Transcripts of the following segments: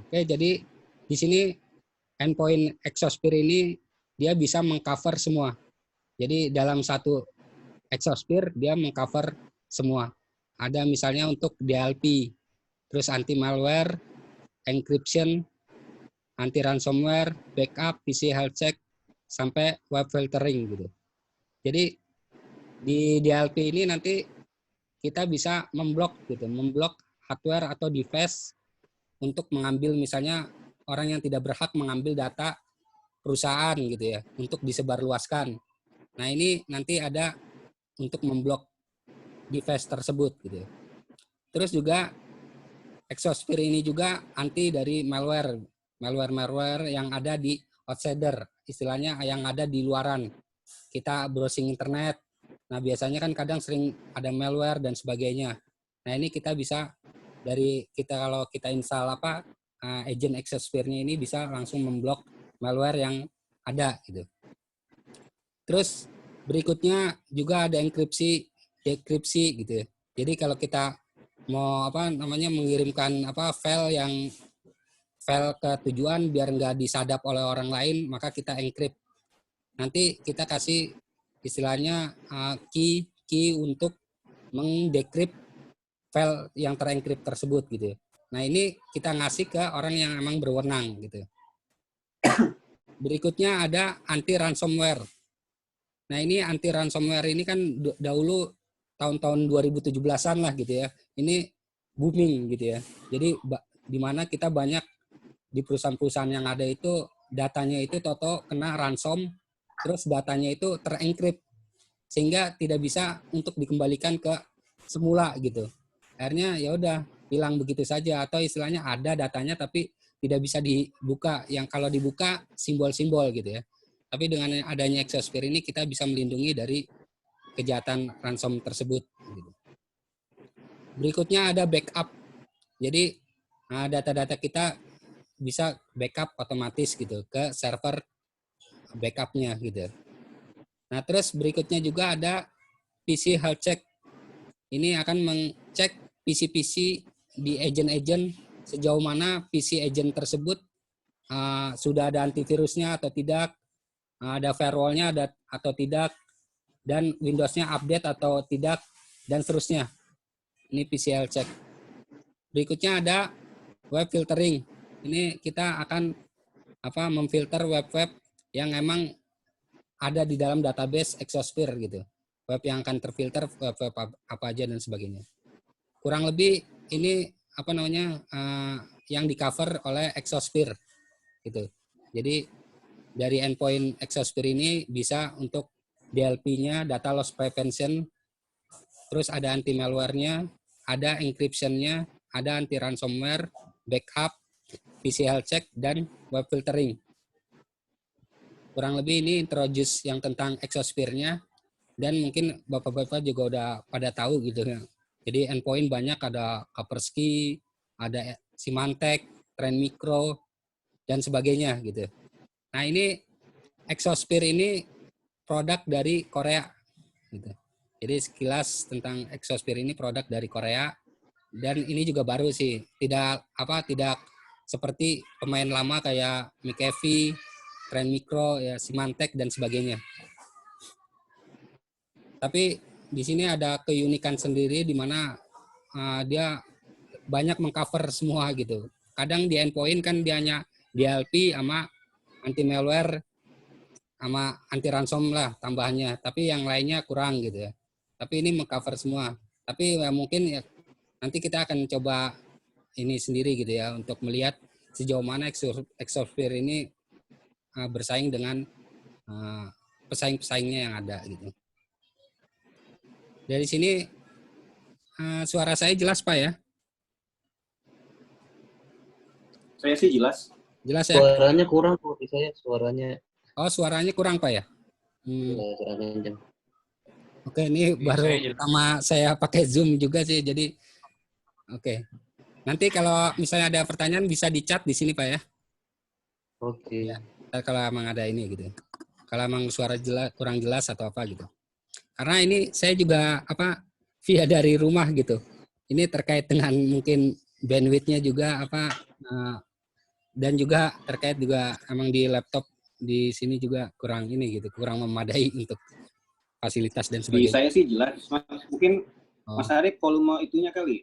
Oke, jadi di sini endpoint Exosphere ini dia bisa mengcover semua. Jadi dalam satu Exosphere dia mengcover semua. Ada misalnya untuk DLP, terus anti malware, encryption, anti ransomware, backup, PC health check, sampai web filtering gitu. Jadi di DLP ini nanti kita bisa memblok gitu, memblok hardware atau device untuk mengambil misalnya orang yang tidak berhak mengambil data perusahaan gitu ya, untuk disebarluaskan. Nah ini nanti ada untuk memblok device tersebut gitu. Terus juga Exosphere ini juga anti dari malware yang ada di outsider, istilahnya yang ada di luaran. Kita browsing internet, nah biasanya kan kadang sering ada malware dan sebagainya. Nah ini kita bisa dari kita kalau kita install agent Exosphere-nya ini bisa langsung memblok malware yang ada gitu. Terus berikutnya juga ada enkripsi, dekripsi gitu ya. Jadi kalau kita mau mengirimkan file ke tujuan biar nggak disadap oleh orang lain, maka kita encrypt. Nanti kita kasih istilahnya key untuk mengdecrypt file yang terencrypt tersebut gitu. Nah ini kita ngasih ke orang yang emang berwenang gitu. Berikutnya ada anti ransomware. Nah ini anti ransomware ini kan dahulu tahun-tahun 2017-an lah gitu ya. Ini booming gitu ya. Jadi di mana kita banyak di perusahaan-perusahaan yang ada itu datanya itu toto kena ransom, terus datanya itu terencrypt sehingga tidak bisa untuk dikembalikan ke semula gitu. Akhirnya ya udah hilang begitu saja atau istilahnya ada datanya tapi tidak bisa dibuka. Yang kalau dibuka simbol-simbol gitu ya. Tapi dengan adanya Exosphere ini kita bisa melindungi dari kejahatan ransom tersebut. Gitu. Berikutnya ada backup. Jadi data-data kita bisa backup otomatis gitu ke server backupnya gitu. Nah terus berikutnya juga ada PC health check. Ini akan mengcek PC-PC di agent-agent sejauh mana PC agent tersebut sudah ada antivirusnya atau tidak, ada firewall-nya atau tidak, dan Windows-nya update atau tidak, dan seterusnya. Ini PCL check. Berikutnya ada web filtering. Ini kita akan memfilter web-web yang emang ada di dalam database Exosphere gitu. Web yang akan terfilter web-web apa aja dan sebagainya. Kurang lebih ini yang di cover oleh Exosphere gitu. Jadi dari endpoint Exosphere ini bisa untuk DLP-nya, data loss prevention, terus ada anti malware-nya, ada encryption-nya, ada anti ransomware, backup, PC health check, dan web filtering. Kurang lebih ini introduce yang tentang Exosphere-nya, dan mungkin Bapak-Bapak juga udah pada tahu gitu ya. Jadi endpoint banyak, ada Kaspersky, ada Symantec, Trend Micro, dan sebagainya gitu. Nah ini Exosphere ini produk dari Korea gitu. Jadi sekilas tentang Exosphere ini produk dari Korea dan ini juga baru sih. Tidak seperti pemain lama kayak McAfee, Trend Micro, ya Symantec dan sebagainya. Tapi di sini ada keunikan sendiri di mana dia banyak mengcover semua gitu. Kadang di endpoint kan dia hanya DLP sama anti malware sama anti ransom lah tambahannya. Tapi yang lainnya kurang gitu ya. Tapi ini mengcover semua. Tapi ya mungkin ya nanti kita akan coba ini sendiri gitu ya untuk melihat sejauh mana Exosphere ini bersaing dengan pesaing-pesaingnya yang ada gitu. Dari sini suara saya jelas Pak ya? Saya sih jelas. Jelas ya? Suaranya kurang kok di saya, suaranya. Oh, suaranya kurang Pak ya? Kurang. Oke, ini baru pertama saya pakai Zoom juga sih, jadi oke. Nanti kalau misalnya ada pertanyaan bisa di chat di sini Pak ya? Oke. Ya, kalau emang ada ini gitu. Kalau emang suara kurang jelas atau apa gitu. Karena ini saya juga via dari rumah gitu. Ini terkait dengan mungkin bandwidth-nya juga Dan juga terkait juga emang di laptop di sini juga kurang ini gitu, kurang memadai untuk fasilitas dan Di sebagainya. saya sih jelas. Mungkin Oh, Mas Arif volume itunya kali.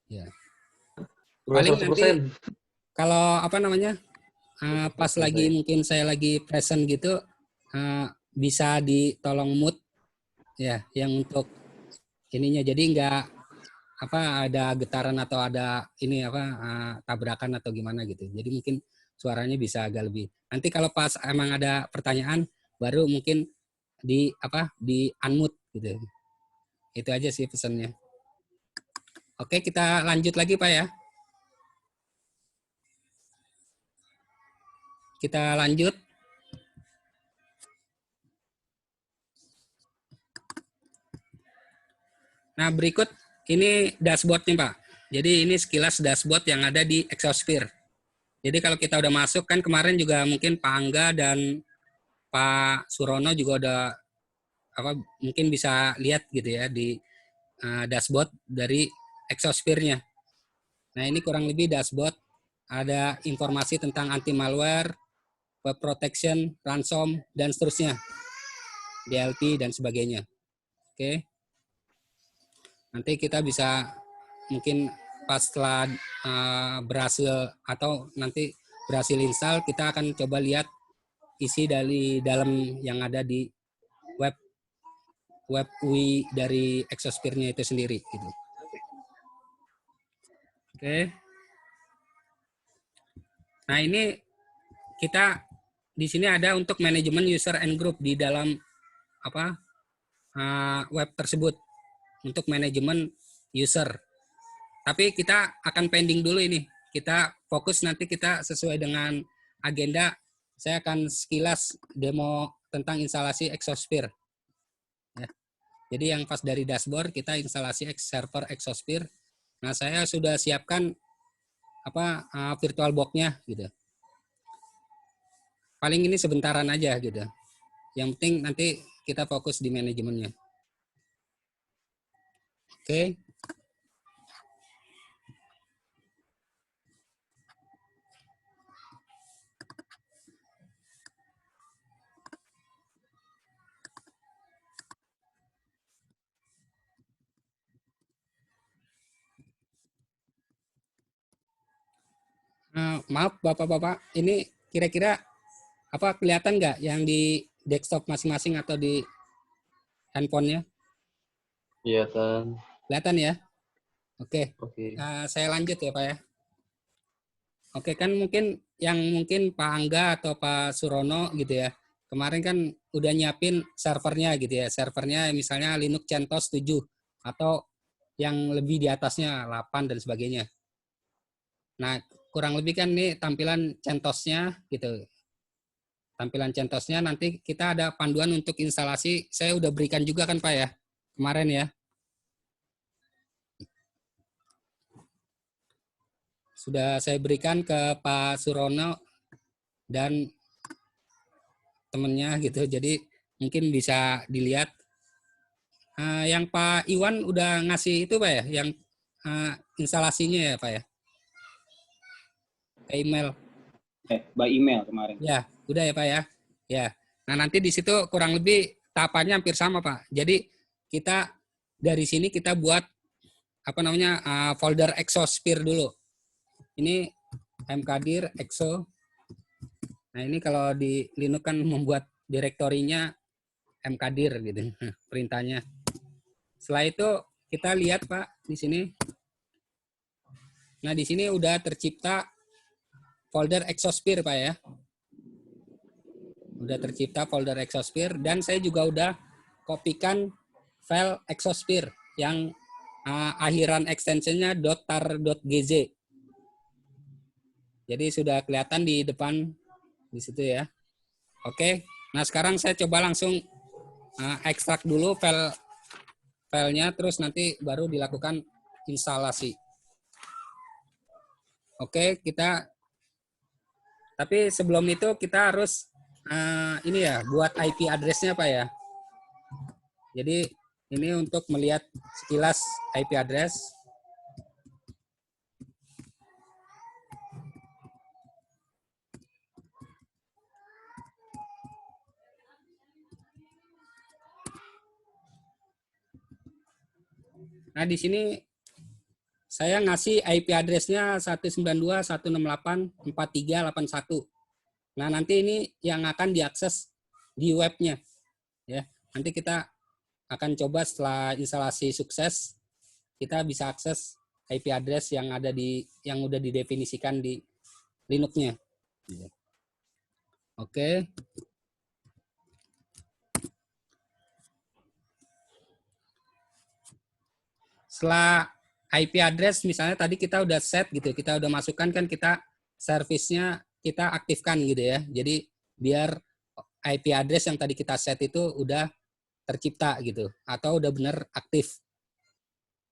ya. Kurang Paling nanti 100%. kalau apa namanya pas lagi mungkin saya lagi present gitu bisa ditolong mute ya yang untuk ininya jadi nggak apa ada getaran atau ada ini apa tabrakan atau gimana gitu. Jadi mungkin suaranya bisa agak lebih. Nanti kalau pas emang ada pertanyaan baru mungkin di apa di unmute gitu. Itu aja sih pesannya. Oke, kita lanjut lagi Pak ya. Kita lanjut. Nah, berikut ini dashboard nih Pak. Jadi ini sekilas dashboard yang ada di Exosphere. Jadi kalau kita udah masuk kan kemarin juga mungkin Pak Angga dan Pak Surono juga udah apa mungkin bisa lihat gitu ya di dashboard dari Exosphere-nya. Nah, ini kurang lebih dashboard ada informasi tentang anti malware, web protection, ransom dan seterusnya. DLP dan sebagainya. Oke. Nanti kita bisa mungkin pas setelah berhasil atau nanti berhasil install kita akan coba lihat isi dari dalam yang ada di web UI dari Exosphere-nya itu sendiri gitu. Oke. Nah, ini kita di sini ada untuk manajemen user and group di dalam apa web tersebut untuk manajemen user. Tapi kita akan pending dulu ini. Kita fokus nanti kita sesuai dengan agenda. Saya akan sekilas demo tentang instalasi Exosphere. Ya. Jadi yang pas dari dashboard kita instalasi server Exosphere. Nah, saya sudah siapkan apa virtual box-nya gitu. Paling ini sebentaran aja gitu. Yang penting nanti kita fokus di manajemennya. Oke. Maaf Bapak-bapak, ini kira-kira apa kelihatan nggak yang di desktop masing-masing atau di handphonenya? Iya, Tan. Kelihatan ya? Oke. Oke. Saya lanjut ya Pak ya. Oke kan mungkin yang mungkin Pak Angga atau Pak Surono gitu ya. Kemarin kan udah nyiapin servernya gitu ya. Servernya misalnya Linux CentOS 7 atau yang lebih di atasnya 8 dan sebagainya. Nah, kurang lebih kan ini tampilan CentOS-nya gitu. Tampilan CentOS-nya nanti kita ada panduan untuk instalasi. Saya udah berikan juga kan Pak ya. Kemarin ya. Sudah saya berikan ke Pak Surono dan temennya gitu. Jadi mungkin bisa dilihat. Yang Pak Iwan udah ngasih itu Pak ya, yang instalasinya ya Pak ya, ke email. By email kemarin. Ya, udah ya Pak ya. Ya. Nah nanti di situ kurang lebih tahapannya hampir sama Pak. Jadi kita dari sini kita buat apa namanya folder Exosphere dulu. Ini mkdir exo. Nah ini kalau di Linux kan membuat direktorinya mkdir gitu perintahnya. Setelah itu kita lihat Pak di sini. Nah di sini udah tercipta folder Exosphere Pak ya. Udah tercipta folder Exosphere dan saya juga udah kopikan file Exosphere yang akhiran extensionnya .tar.gz. Jadi sudah kelihatan di depan di situ ya. Oke. Nah sekarang saya coba langsung ekstrak dulu filenya terus nanti baru dilakukan instalasi. Oke, tapi sebelum itu kita harus ini ya buat IP address-nya Pak ya. Jadi ini untuk melihat sekilas IP address. Nah, di sini saya ngasih IP address-nya 192.168.4381. Nah, nanti ini yang akan diakses di webnya. Ya, nanti kita akan coba setelah instalasi sukses, kita bisa akses IP address yang ada yang udah didefinisikan di Linux-nya. Oke. Setelah IP address misalnya tadi kita udah set gitu, kita udah masukkan kan kita servisnya kita aktifkan gitu ya. Jadi biar IP address yang tadi kita set itu udah tercipta gitu atau udah benar aktif.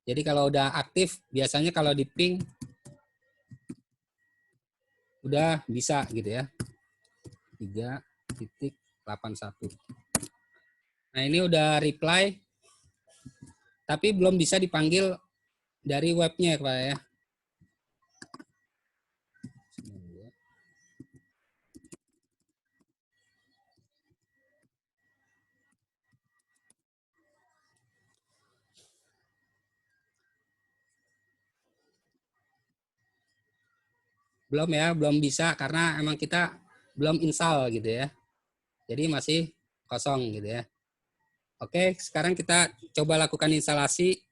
Jadi kalau udah aktif biasanya kalau di ping udah bisa gitu ya. 3.81. Nah, ini udah reply tapi belum bisa dipanggil dari webnya Pak ya. Belum ya, belum bisa karena emang kita belum install gitu ya. Jadi masih kosong gitu ya. Oke, sekarang kita coba lakukan instalasi.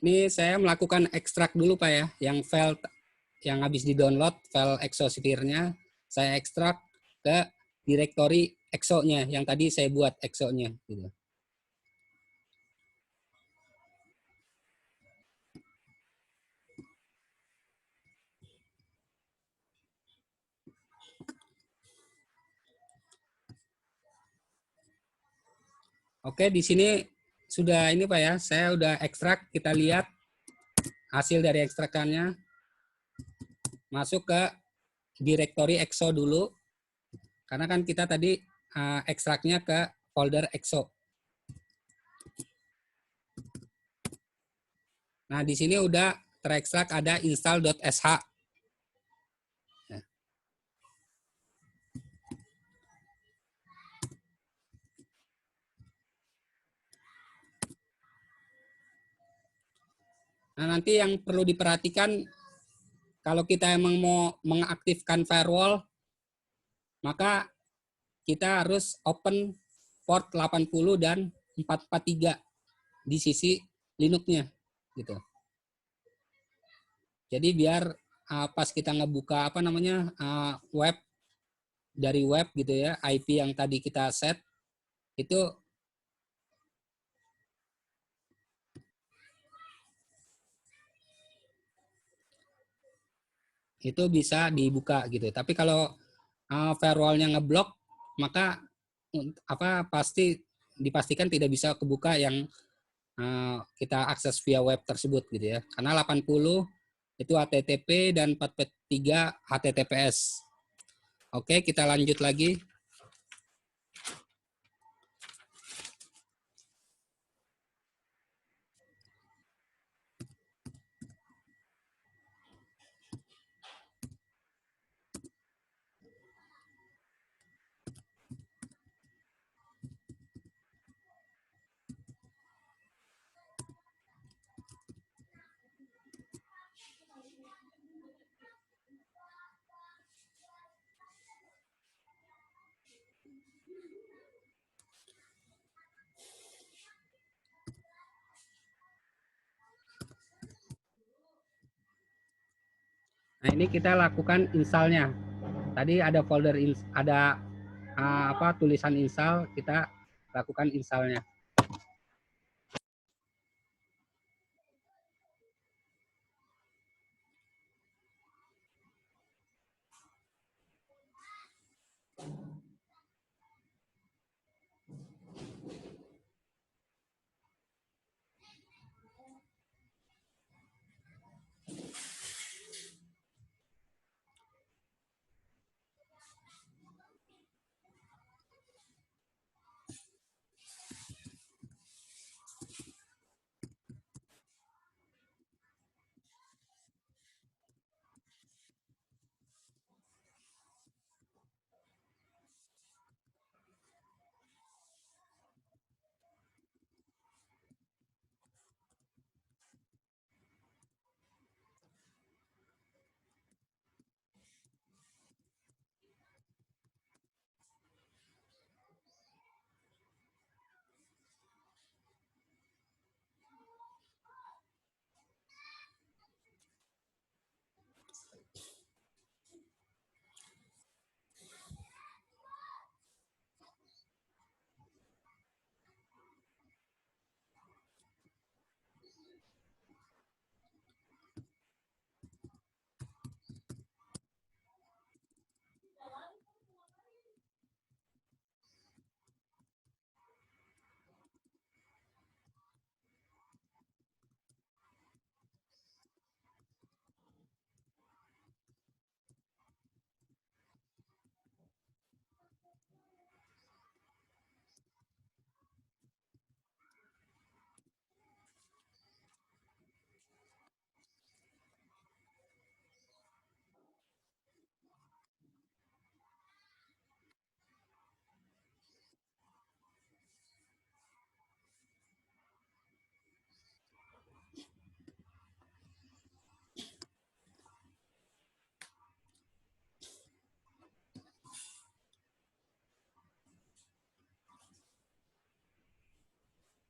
Ini saya melakukan ekstrak dulu Pak ya, yang file yang habis di-download, file exosphere-nya, saya ekstrak ke direktori exo-nya, yang tadi saya buat exo-nya. Gitu. Oke, di sini sudah ini Pak ya, saya udah ekstrak, kita lihat hasil dari ekstrakannya. Masuk ke direktori exo dulu, karena kan kita tadi ekstraknya ke folder exo. Nah, di sini udah terekstrak ada install.sh. Nah, nanti yang perlu diperhatikan kalau kita emang mau mengaktifkan firewall, maka kita harus open port 80 dan 443 di sisi Linux-nya gitu. Jadi biar pas kita ngebuka apa namanya web dari web gitu ya, IP yang tadi kita set itu bisa dibuka gitu. Tapi kalau firewall-nya ngeblok, maka pasti dipastikan tidak bisa kebuka yang kita akses via web tersebut gitu ya. Karena 80 itu HTTP dan 443 HTTPS. Oke, kita lanjut lagi. Nah, ini kita lakukan install-nya. Tadi ada folder ada tulisan install, kita lakukan install-nya.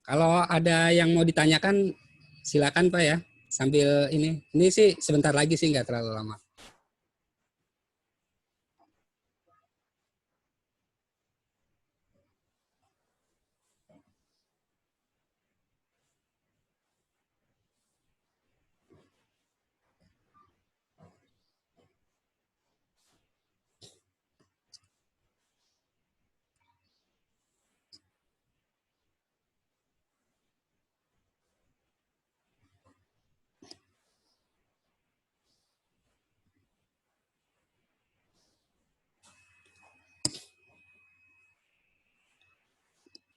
Kalau ada yang mau ditanyakan, silakan Pak ya. Sambil ini sih sebentar lagi sih, nggak terlalu lama.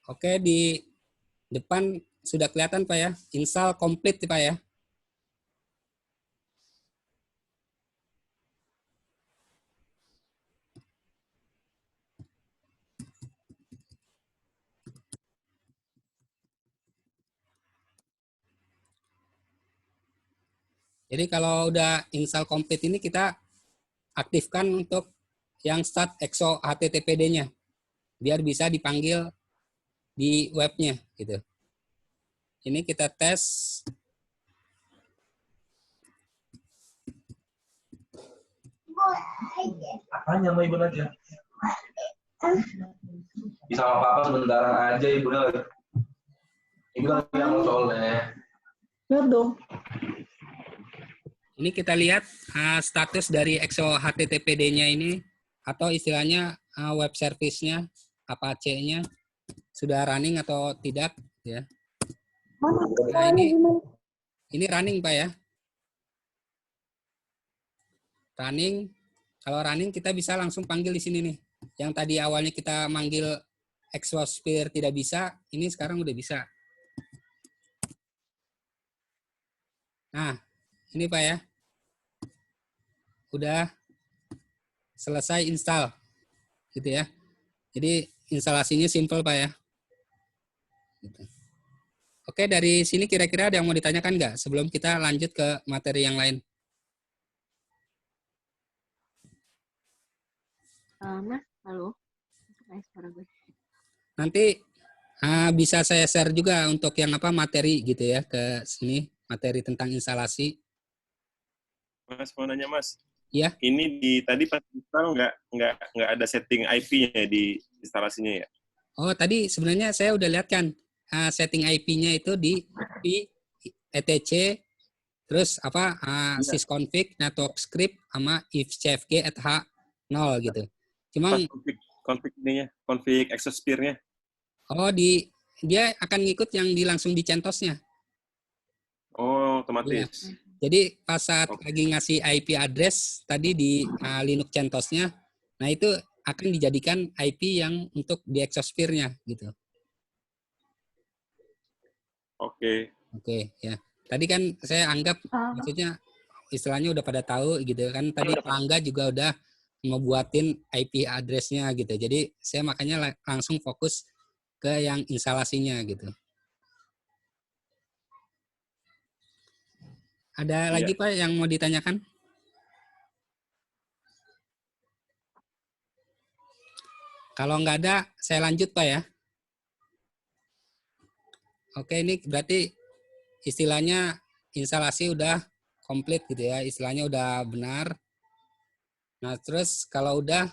Oke, di depan sudah kelihatan Pak ya, install komplit Pak ya. Jadi kalau udah install komplit ini kita aktifkan untuk yang start EXO HTTPD-nya biar bisa dipanggil di webnya gitu. Ini kita tes. Apanya sama ibu aja? Bisa sama papa sebentar aja ibu lagi. Ibu lagi mau soalnya. Ya dong. Ini kita lihat status dari EXO HTTPD-nya ini atau istilahnya web service-nya, Apache-nya sudah running atau tidak ya. Nah, ini running Pak ya. Running. Kalau running kita bisa langsung panggil di sini nih. Yang tadi awalnya kita manggil Exosphere tidak bisa, ini sekarang udah bisa. Nah, ini Pak ya. Udah selesai install. Gitu ya. Jadi instalasinya simple Pak ya. Gitu. Oke, dari sini kira-kira ada yang mau ditanyakan nggak sebelum kita lanjut ke materi yang lain? Mas, halo. Suara gue. Nanti bisa saya share juga untuk yang materi gitu ya ke sini, materi tentang instalasi. Mas mau nanya Mas. Iya. Ini tadi pas install nggak ada setting IP-nya di instalasinya ya? Oh, tadi sebenarnya saya udah lihat kan setting IP-nya itu di IP, etc, terus sysconfig, network script, sama if cfg at h0 gitu. Cuma config ininya, config Exosphere-nya. Oh, dia akan ngikut yang langsung di CentOS-nya. Oh, otomatis. Ya. Jadi pas saat lagi ngasih IP address tadi di Linux CentOS-nya, nah itu akan dijadikan IP yang untuk di Exosphere-nya gitu. Oke. Oke, ya. Tadi kan saya anggap maksudnya istilahnya udah pada tahu gitu kan. Tadi Pak Angga juga udah ngebuatin IP address-nya gitu. Jadi saya makanya langsung fokus ke yang instalasinya gitu. Ada lagi Pak yang mau ditanyakan? Kalau nggak ada, saya lanjut Pak ya. Oke, ini berarti istilahnya instalasi udah komplit gitu ya, istilahnya udah benar. Nah, terus kalau udah,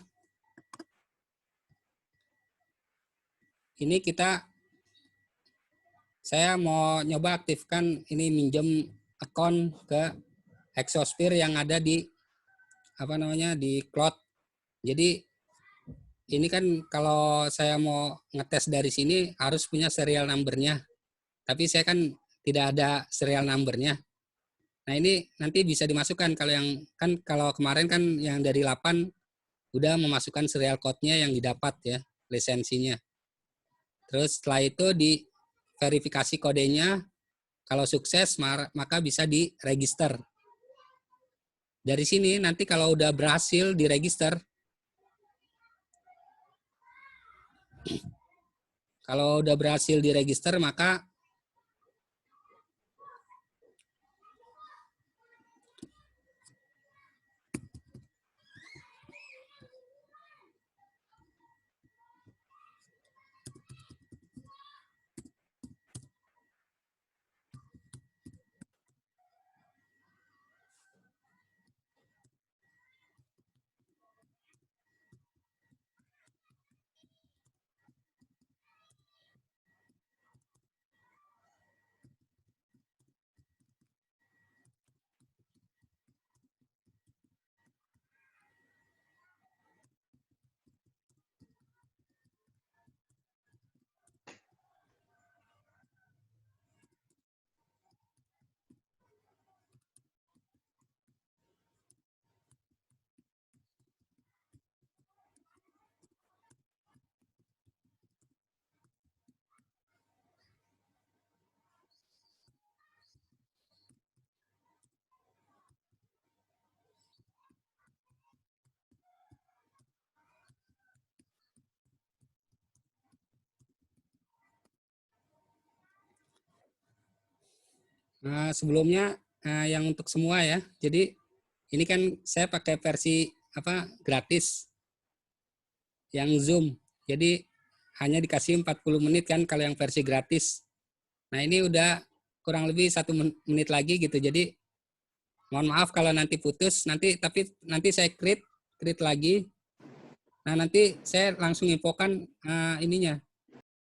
ini saya mau nyoba aktifkan ini minjem account ke Exosphere yang ada di di cloud. Jadi ini kan kalau saya mau ngetes dari sini harus punya serial number-nya. Tapi saya kan tidak ada serial number-nya. Nah, ini nanti bisa dimasukkan kalau kemarin kan yang dari 8 udah memasukkan serial code-nya yang didapat ya, lisensinya. Terus setelah itu di verifikasi kodenya, kalau sukses maka bisa diregister. Dari sini nanti kalau udah berhasil diregister, maka Sebelumnya yang untuk semua ya. Jadi ini kan saya pakai versi gratis yang Zoom. Jadi hanya dikasih 40 menit kan kalau yang versi gratis. Nah ini udah kurang lebih 1 menit lagi gitu. Jadi mohon maaf kalau nanti putus. Tapi nanti saya create lagi. Nah nanti saya langsung infokan ininya